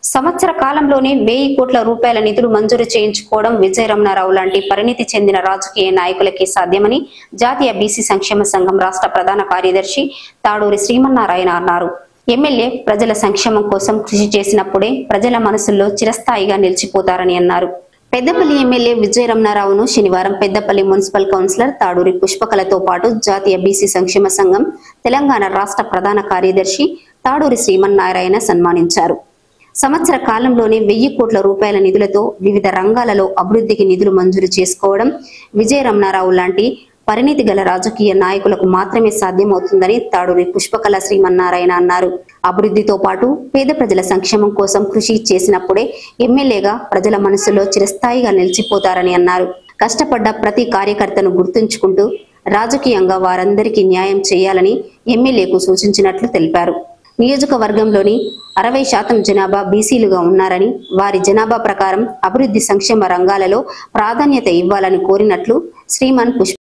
సంవత్సర కాలంలోనే 1000 కోట్ల రూపాయల నిధులు మంజూరు చేయించుకోవడం విజయ రమణారావు లాంటి పరిణితి చెందిన రాజకీయ నాయకులకే సాధ్యమని జాతీయ బీసీ సంక్షేమ సంఘం రాష్ట్ర ప్రధాన కార్యదర్శి తాడూరి శ్రీమన్నారాయణ అన్నారు. ఎమ్మెల్యే ప్రజల సంక్షేమం కోసం కృషి చేసినప్పుడే ప్రజల మనసుల్లో చిరస్థాయిగా నిలిచిపోతారని అన్నారు. పెద్దపల్లి ఎమ్మెల్యే విజయ రమణారావును శనివారం పెద్దపల్లి మున్సిపల్ కౌన్సిలర్ తాడూరి పుష్పకలతో పాటు జాతీయ బీసీ సంక్షేమ సంఘం తెలంగాణ రాష్ట్ర ప్రధాన కార్యదర్శి తాడూరి శ్రీమన్నారాయణ సన్మానించారు. సంవత్సర కాలంలోనే 1000 కోట్ల రూపాయల నిధులతో వివిధ రంగాలలో అభివృద్ధికి నిధులు మంజూరు చేసుకోవడం విజయ రమణారావు లాంటి పరిణితి గల రాజకీయ నాయకులకు మాత్రమే సాధ్యమవుతుందని తాడూరి పుష్పకళ శ్రీమన్నారాయణ అన్నారు. అభివృద్ధితో పాటు పేద ప్రజల సంక్షేమం కోసం కృషి చేసినప్పుడే ఎమ్మెల్యేగా ప్రజల మనసులో చిరస్థాయిగా నిలిచిపోతారని అన్నారు. కష్టపడ్డ ప్రతి కార్యకర్తను గుర్తుంచుకుంటూ రాజకీయంగా వారందరికీ న్యాయం చేయాలని ఎమ్మెల్యేకు సూచించినట్లు తెలిపారు. నియోజకవర్గంలోని 60% జనాభా బీసీలుగా ఉన్నారని వారి జనాభా ప్రకారం అభివృద్ధి సంక్షేమ రంగాలలో ప్రాధాన్యత ఇవ్వాలని కోరినట్లు శ్రీమన్ పుష్ప